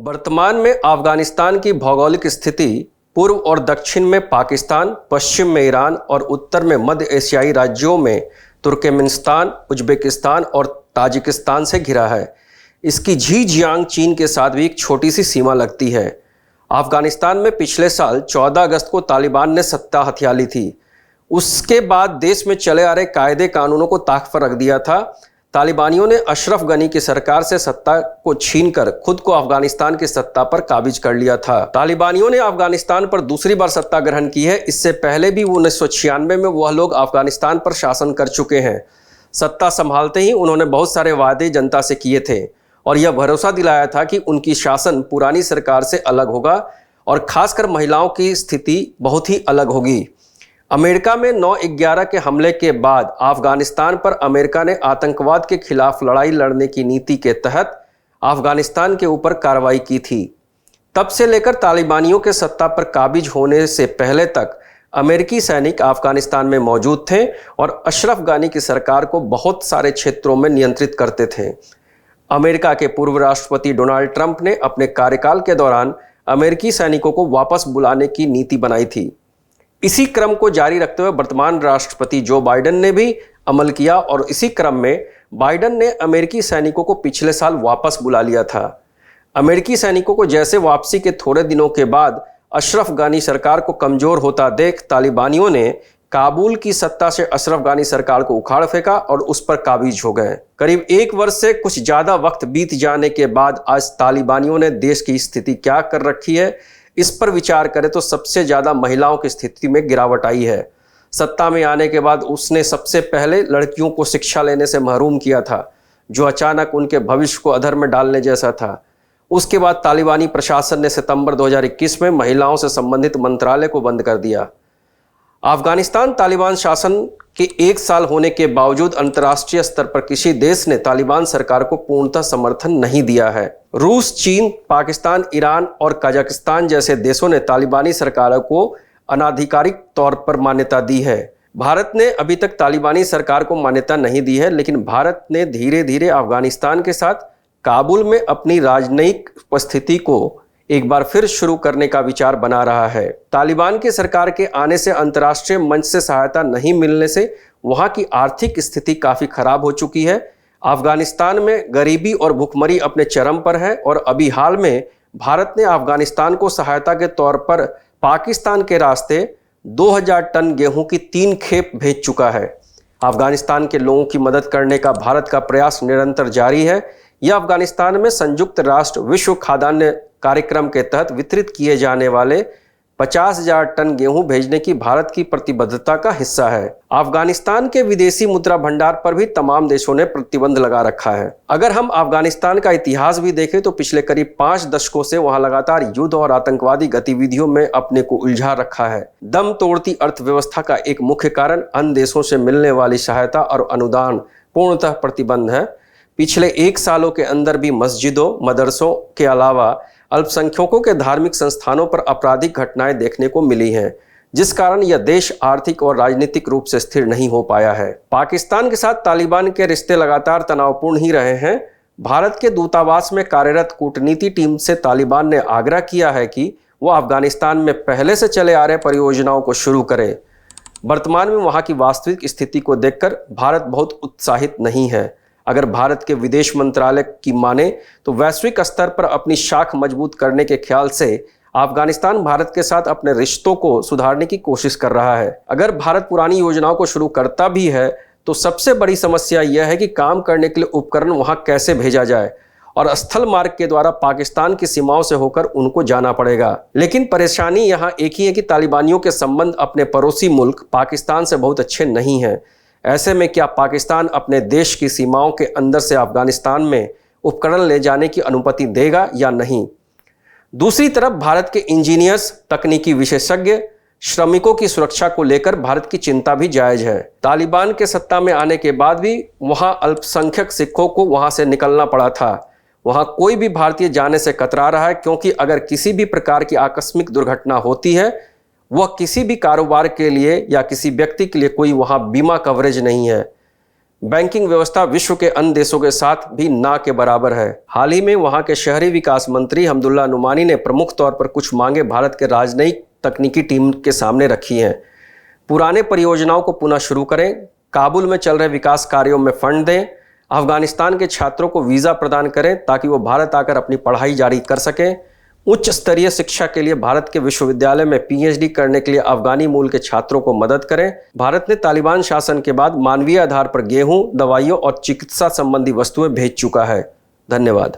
वर्तमान में अफगानिस्तान की भौगोलिक स्थिति पूर्व और दक्षिण में पाकिस्तान, पश्चिम में ईरान और उत्तर में मध्य एशियाई राज्यों में तुर्कमेनिस्तान, उज्बेकिस्तान और ताजिकिस्तान से घिरा है। इसकी झीजियांग चीन के साथ भी एक छोटी सी सीमा लगती है। अफगानिस्तान में पिछले साल 14 अगस्त को तालिबान ने सत्ता हथिया ली थी। उसके बाद देश में चले आ रहे कायदे कानूनों को ताक पर रख दिया था। तालिबानियों ने अशरफ गनी की सरकार से सत्ता को छीनकर खुद को अफगानिस्तान की सत्ता पर काबिज कर लिया था। तालिबानियों ने अफगानिस्तान पर दूसरी बार सत्ता ग्रहण की है। इससे पहले भी 1996 में वह लोग अफगानिस्तान पर शासन कर चुके हैं। सत्ता संभालते ही उन्होंने बहुत सारे वादे जनता से किए थे और यह भरोसा दिलाया था कि उनकी शासन पुरानी सरकार से अलग होगा और खासकर महिलाओं की स्थिति बहुत ही अलग होगी। अमेरिका में 9/11 के हमले के बाद अफगानिस्तान पर अमेरिका ने आतंकवाद के खिलाफ लड़ाई लड़ने की नीति के तहत अफगानिस्तान के ऊपर कार्रवाई की थी। तब से लेकर तालिबानियों के सत्ता पर काबिज होने से पहले तक अमेरिकी सैनिक अफगानिस्तान में मौजूद थे और अशरफ गनी की सरकार को बहुत सारे क्षेत्रों में नियंत्रित करते थे। अमेरिका के पूर्व राष्ट्रपति डोनाल्ड ट्रंप ने अपने कार्यकाल के दौरान अमेरिकी सैनिकों को वापस बुलाने की नीति बनाई थी। इसी क्रम को जारी रखते हुए वर्तमान राष्ट्रपति जो बाइडेन ने भी अमल किया और इसी क्रम में बाइडेन ने अमेरिकी सैनिकों को पिछले साल वापस बुला लिया था। अमेरिकी सैनिकों को जैसे वापसी के थोड़े दिनों के बाद अशरफ गनी सरकार को कमजोर होता देख तालिबानियों ने काबुल की सत्ता से अशरफ गनी सरकार को उखाड़ फेंका और उस पर काबिज हो गए। करीब 1 वर्ष से कुछ ज्यादा वक्त बीत जाने के बाद आज तालिबानियों ने देश की स्थिति क्या कर रखी है, इस पर विचार करें तो सबसे ज्यादा महिलाओं की स्थिति में गिरावट आई है। सत्ता में आने के बाद उसने सबसे पहले लड़कियों को शिक्षा लेने से महरूम किया था, जो अचानक उनके भविष्य को अधर में डालने जैसा था। उसके बाद तालिबानी प्रशासन ने सितंबर 2021 में महिलाओं से संबंधित मंत्रालय को बंद कर दिया। अफगानिस्तान तालिबान शासन के 1 साल होने के बावजूद अंतर्राष्ट्रीय स्तर पर किसी देश ने तालिबान सरकार को पूर्णतः समर्थन नहीं दिया है। रूस, चीन, पाकिस्तान, ईरान और कजाकिस्तान जैसे देशों ने तालिबानी सरकारों को अनाधिकारिक तौर पर मान्यता दी है। भारत ने अभी तक तालिबानी सरकार को मान्यता नहीं दी है, लेकिन भारत ने धीरे धीरे अफगानिस्तान के साथ काबुल में अपनी राजनयिक उपस्थिति को एक बार फिर शुरू करने का विचार बना रहा है। तालिबान की सरकार के आने से अंतर्राष्ट्रीय मंच से सहायता नहीं मिलने से वहां की आर्थिक स्थिति काफी खराब हो चुकी है। अफगानिस्तान में गरीबी और भुखमरी अपने चरम पर है और अभी हाल में भारत ने अफगानिस्तान को सहायता के तौर पर पाकिस्तान के रास्ते 2000 टन गेहूं की 3 खेप भेज चुका है। अफगानिस्तान के लोगों की मदद करने का भारत का प्रयास निरंतर जारी है। यह अफगानिस्तान में संयुक्त राष्ट्र विश्व खाद्यान्न कार्यक्रम के तहत वितरित किए जाने वाले 50,000 टन गेहूं भेजने की भारत की प्रतिबद्धता का हिस्सा है। अफगानिस्तान के विदेशी मुद्रा भंडार पर भी तमाम देशों ने प्रतिबंध लगा रखा है। अगर हम अफगानिस्तान का इतिहास भी देखें तो पिछले करीब 5 दशकों से वहां लगातार युद्ध और आतंकवादी गतिविधियों में अपने को उलझा रखा है। दम तोड़ती अर्थव्यवस्था का एक मुख्य कारण अन्य देशों से मिलने वाली सहायता और अनुदान पूर्णतः प्रतिबंध है। पिछले 1 सालों के अंदर भी मस्जिदों, मदरसों के अलावा अल्पसंख्यकों के धार्मिक संस्थानों पर आपराधिक घटनाएं देखने को मिली हैं, जिस कारण यह देश आर्थिक और राजनीतिक रूप से स्थिर नहीं हो पाया है। पाकिस्तान के साथ तालिबान के रिश्ते लगातार तनावपूर्ण ही रहे हैं। भारत के दूतावास में कार्यरत कूटनीति टीम से तालिबान ने आग्रह किया है कि वह अफगानिस्तान में पहले से चले आ रहे परियोजनाओं को शुरू करे। वर्तमान में वहां की वास्तविक स्थिति को देखकर भारत बहुत उत्साहित नहीं है। अगर भारत के विदेश मंत्रालय की माने तो वैश्विक स्तर पर अपनी शाख मजबूत करने के ख्याल से अफगानिस्तान भारत के साथ अपने रिश्तों को सुधारने की कोशिश कर रहा है। अगर भारत पुरानी योजनाओं को शुरू करता भी है तो सबसे बड़ी समस्या यह है कि काम करने के लिए उपकरण वहां कैसे भेजा जाए और स्थल मार्ग के द्वारा पाकिस्तान की सीमाओं से होकर उनको जाना पड़ेगा। लेकिन परेशानी यहाँ एक ही है कि तालिबानियों के संबंध अपने पड़ोसी मुल्क पाकिस्तान से बहुत अच्छे नहीं हैं। ऐसे में क्या पाकिस्तान अपने देश की सीमाओं के अंदर से अफगानिस्तान में उपकरण ले जाने की अनुमति देगा या नहीं? दूसरी तरफ भारत के इंजीनियर्स, तकनीकी विशेषज्ञ, श्रमिकों की सुरक्षा को लेकर भारत की चिंता भी जायज है। तालिबान के सत्ता में आने के बाद भी वहां अल्पसंख्यक सिखों को वहां से निकलना पड़ा था। वहां कोई भी भारतीय जाने से कतरा रहा है, क्योंकि अगर किसी भी प्रकार की आकस्मिक दुर्घटना होती है, वह किसी भी कारोबार के लिए या किसी व्यक्ति के लिए कोई वहां बीमा कवरेज नहीं है। बैंकिंग व्यवस्था विश्व के अन्य देशों के साथ भी ना के बराबर है। हाल ही में वहां के शहरी विकास मंत्री हमदुल्ला नुमानी ने प्रमुख तौर पर कुछ मांगे भारत के राजनयिक तकनीकी टीम के सामने रखी हैं। पुराने परियोजनाओं को पुनः शुरू करें, काबुल में चल रहे विकास कार्यों में फंड दें, अफगानिस्तान के छात्रों को वीज़ा प्रदान करें ताकि वो भारत आकर अपनी पढ़ाई जारी कर सकें, उच्च स्तरीय शिक्षा के लिए भारत के विश्वविद्यालय में पीएचडी करने के लिए अफगानी मूल के छात्रों को मदद करें। भारत ने तालिबान शासन के बाद मानवीय आधार पर गेहूं, दवाइयों और चिकित्सा संबंधी वस्तुएं भेज चुका है। धन्यवाद।